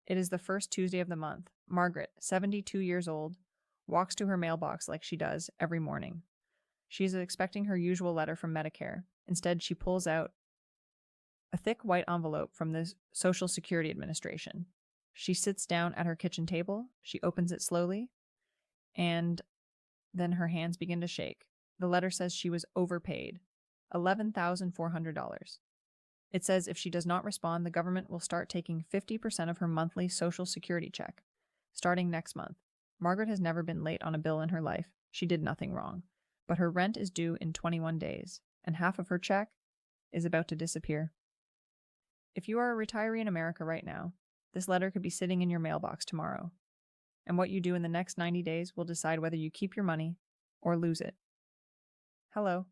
It is the first Tuesday of the month. Margaret, 72 years old, walks to her mailbox like she does every morning. She is expecting her usual letter from Medicare. Instead, she pulls out a thick white envelope from the Social Security Administration. She sits down at her kitchen table, she opens it slowly, and then her hands begin to shake. The letter says she was overpaid, $11,400. It says if she does not respond, the government will start taking 50% of her monthly Social Security check, starting next month. Margaret has never been late on a bill in her life. She did nothing wrong. But her rent is due in 21 days, and half of her check is about to disappear. If you are a retiree in America right now, this letter could be sitting in your mailbox tomorrow. And what you do in the next 90 days will decide whether you keep your money or lose it. Hello,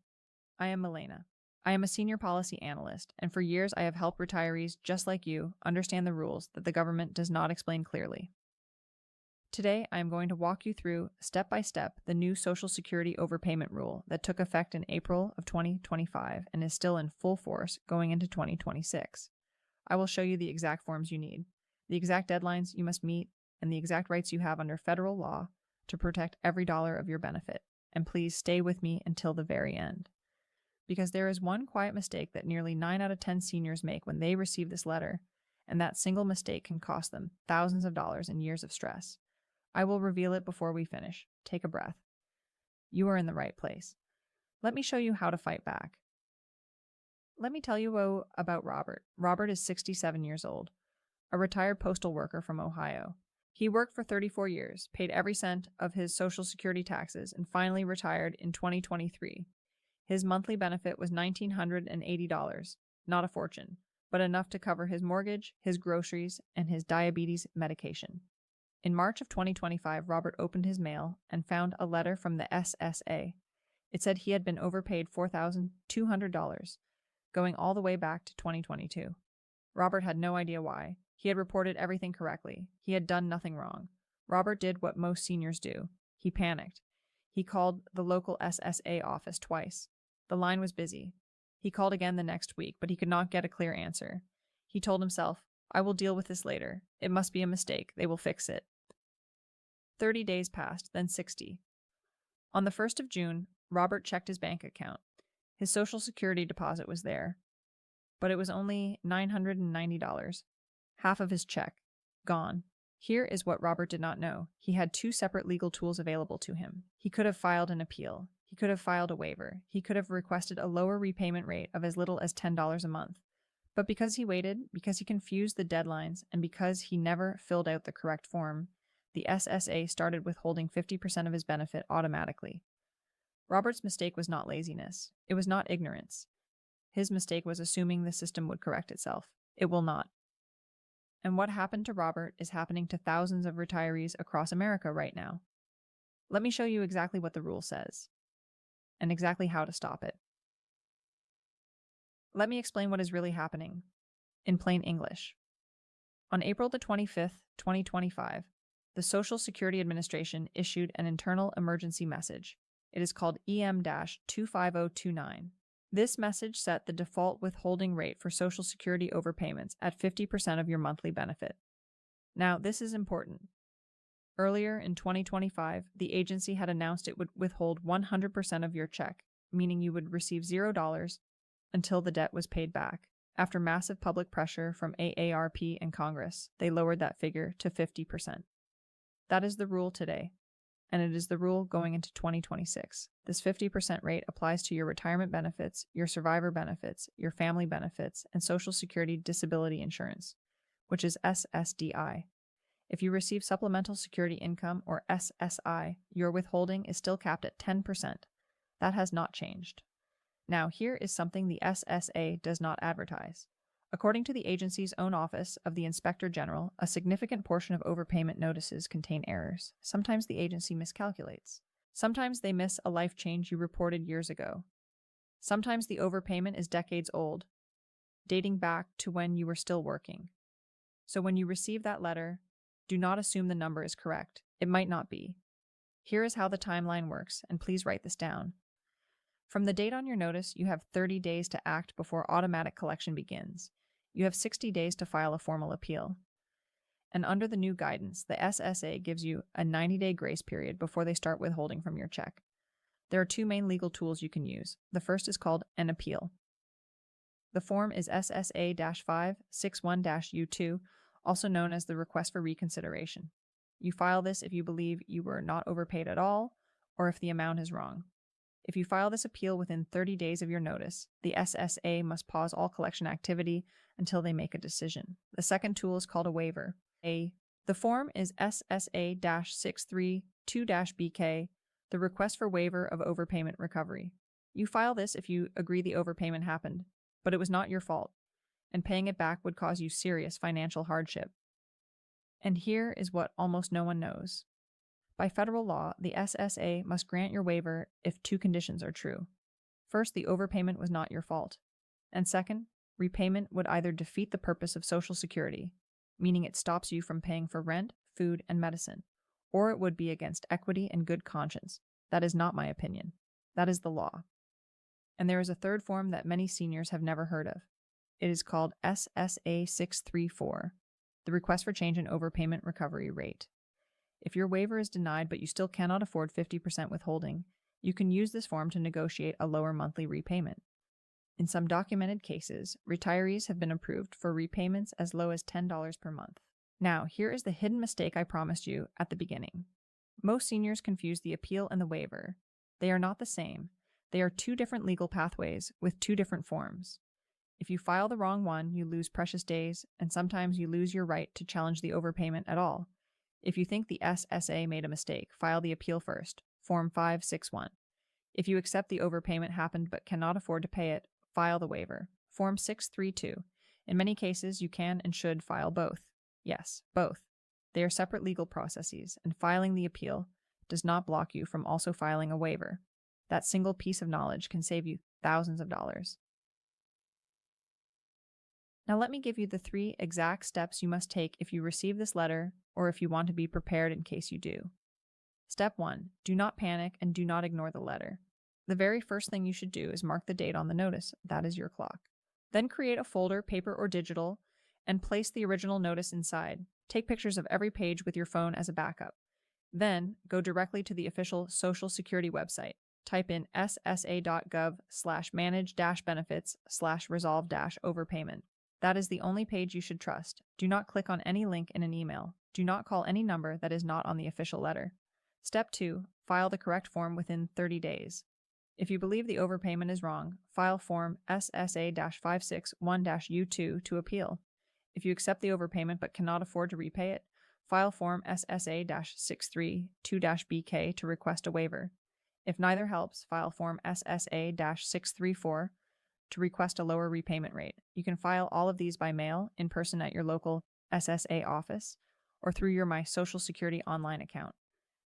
I am Milena. I am a senior policy analyst, and for years I have helped retirees just like you understand the rules that the government does not explain clearly. Today, I am going to walk you through, step by step, the new Social Security overpayment rule that took effect in April of 2025 and is still in full force going into 2026. I will show you the exact forms you need, the exact deadlines you must meet, and the exact rights you have under federal law to protect every dollar of your benefit. And please stay with me until the very end. Because there is one quiet mistake that nearly 9 out of 10 seniors make when they receive this letter, and that single mistake can cost them thousands of dollars and years of stress. I will reveal it before we finish. Take a breath. You are in the right place. Let me show you how to fight back. Let me tell you about Robert. Robert is 67 years old, a retired postal worker from Ohio. He worked for 34 years, paid every cent of his Social Security taxes, and finally retired in 2023. His monthly benefit was $1,980, not a fortune, but enough to cover his mortgage, his groceries, and his diabetes medication. In March of 2025, Robert opened his mail and found a letter from the SSA. It said he had been overpaid $4,200, going all the way back to 2022. Robert had no idea why. He had reported everything correctly. He had done nothing wrong. Robert did what most seniors do. He panicked. He called the local SSA office twice. The line was busy. He called again the next week, but he could not get a clear answer. He told himself, "I will deal with this later. It must be a mistake. They will fix it." 30 days passed, then 60. On the 1st of June, Robert checked his bank account. His Social Security deposit was there, but it was only $990, half of his check, gone. Here is what Robert did not know. He had 2 separate legal tools available to him. He could have filed an appeal. He could have filed a waiver. He could have requested a lower repayment rate of as little as $10 a month. But because he waited, because he confused the deadlines, and because he never filled out the correct form, the SSA started withholding 50% of his benefit automatically. Robert's mistake was not laziness. It was not ignorance. His mistake was assuming the system would correct itself. It will not. And what happened to Robert is happening to thousands of retirees across America right now. Let me show you exactly what the rule says, and exactly how to stop it. Let me explain what is really happening, in plain English. On April the 25th, 2025, the Social Security Administration issued an internal emergency message. It is called EM-25029. This message set the default withholding rate for Social Security overpayments at 50% of your monthly benefit. Now, this is important. Earlier in 2025, the agency had announced it would withhold 100% of your check, meaning you would receive $0 until the debt was paid back. After massive public pressure from AARP and Congress, they lowered that figure to 50%. That is the rule today, and it is the rule going into 2026. This 50% rate applies to your retirement benefits, your survivor benefits, your family benefits, and Social Security Disability Insurance, which is SSDI. If you receive Supplemental Security Income, or SSI, your withholding is still capped at 10%. That has not changed. Now, here is something the SSA does not advertise. According to the agency's own Office of the Inspector General, a significant portion of overpayment notices contain errors. Sometimes the agency miscalculates. Sometimes they miss a life change you reported years ago. Sometimes the overpayment is decades old, dating back to when you were still working. So when you receive that letter, do not assume the number is correct. It might not be. Here is how the timeline works, and please write this down. From the date on your notice, you have 30 days to act before automatic collection begins. You have 60 days to file a formal appeal. And under the new guidance, the SSA gives you a 90-day grace period before they start withholding from your check. There are two main legal tools you can use. The first is called an appeal. The form is SSA-561-U2, also known as the request for reconsideration. You file this if you believe you were not overpaid at all, or if the amount is wrong. If you file this appeal within 30 days of your notice, the SSA must pause all collection activity until they make a decision. The second tool is called a waiver. The form is SSA-632-BK, the request for waiver of overpayment recovery. You file this if you agree the overpayment happened, but it was not your fault, and paying it back would cause you serious financial hardship. And here is what almost no one knows. By federal law, the SSA must grant your waiver if two conditions are true. First, the overpayment was not your fault. And second, repayment would either defeat the purpose of Social Security, meaning it stops you from paying for rent, food, and medicine, or it would be against equity and good conscience. That is not my opinion. That is the law. And there is a third form that many seniors have never heard of. It is called SSA 634, the request for change in overpayment recovery rate. If your waiver is denied but you still cannot afford 50% withholding, you can use this form to negotiate a lower monthly repayment. In some documented cases, retirees have been approved for repayments as low as $10 per month. Now, here is the hidden mistake I promised you at the beginning. Most seniors confuse the appeal and the waiver. They are not the same. They are two different legal pathways with two different forms. If you file the wrong one, you lose precious days, and sometimes you lose your right to challenge the overpayment at all. If you think the SSA made a mistake, file the appeal first, Form 561. If you accept the overpayment happened but cannot afford to pay it, file the waiver, Form 632. In many cases, you can and should file both. Yes, both. They are separate legal processes, and filing the appeal does not block you from also filing a waiver. That single piece of knowledge can save you thousands of dollars. Now let me give you the 3 exact steps you must take if you receive this letter or if you want to be prepared in case you do. Step 1. Do not panic and do not ignore the letter. The very first thing you should do is mark the date on the notice. That is your clock. Then create a folder, paper or digital, and place the original notice inside. Take pictures of every page with your phone as a backup. Then go directly to the official Social Security website. Type in ssa.gov/manage-benefits/resolve-overpayment. That is the only page you should trust. Do not click on any link in an email. Do not call any number that is not on the official letter. Step 2. File the correct form within 30 days. If you believe the overpayment is wrong, file Form SSA-561-U2 to appeal. If you accept the overpayment but cannot afford to repay it, file Form SSA-632-BK to request a waiver. If neither helps, file Form SSA-634 to request a lower repayment rate. You can file all of these by mail, in person at your local SSA office, or through your My Social Security online account.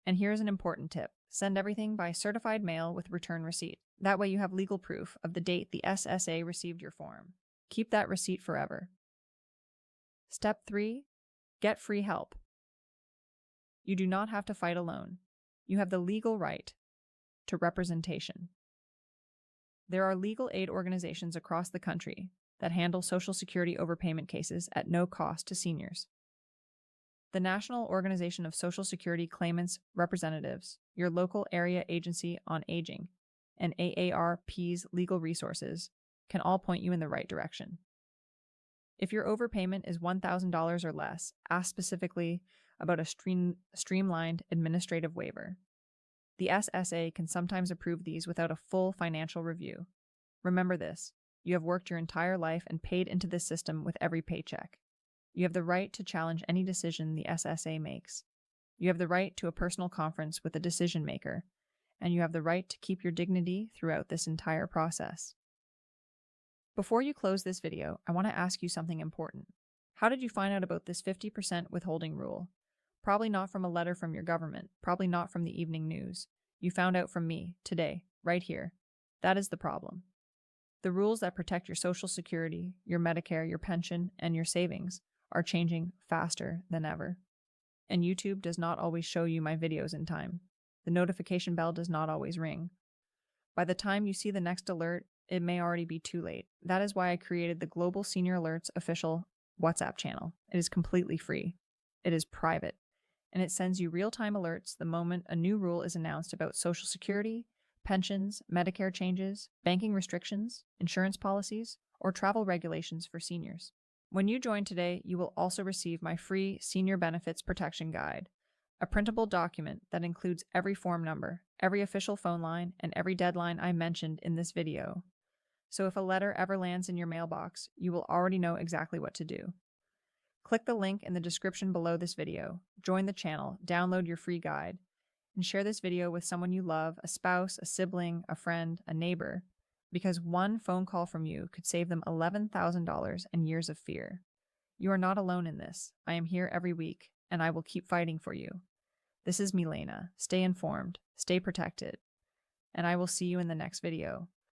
And here's an important tip. Send everything by certified mail with return receipt. That way you have legal proof of the date the SSA received your form. Keep that receipt forever. Step 3. Get free help. You do not have to fight alone. You have the legal right to representation. There are legal aid organizations across the country that handle Social Security overpayment cases at no cost to seniors. The National Organization of Social Security Claimants Representatives, your local area agency on aging, and AARP's legal resources can all point you in the right direction. If your overpayment is $1,000 or less, ask specifically about a streamlined administrative waiver. The SSA can sometimes approve these without a full financial review. Remember this: you have worked your entire life and paid into this system with every paycheck. You have the right to challenge any decision the SSA makes. You have the right to a personal conference with a decision maker, and you have the right to keep your dignity throughout this entire process. Before you close this video, I want to ask you something important. How did you find out about this 50% withholding rule? Probably not from a letter from your government, probably not from the evening news. You found out from me, today, right here. That is the problem. The rules that protect your Social Security, your Medicare, your pension, and your savings are changing faster than ever. And YouTube does not always show you my videos in time. The notification bell does not always ring. By the time you see the next alert, it may already be too late. That is why I created the Global Senior Alerts official WhatsApp channel. It is completely free. It is private, and it sends you real-time alerts the moment a new rule is announced about Social Security, pensions, Medicare changes, banking restrictions, insurance policies, or travel regulations for seniors. When you join today, you will also receive my free Senior Benefits Protection Guide, a printable document that includes every form number, every official phone line, and every deadline I mentioned in this video. So if a letter ever lands in your mailbox, you will already know exactly what to do. Click the link in the description below this video, join the channel, download your free guide, and share this video with someone you love, a spouse, a sibling, a friend, a neighbor, because one phone call from you could save them $11,000 and years of fear. You are not alone in this. I am here every week, and I will keep fighting for you. This is Milena. Stay informed, stay protected, and I will see you in the next video.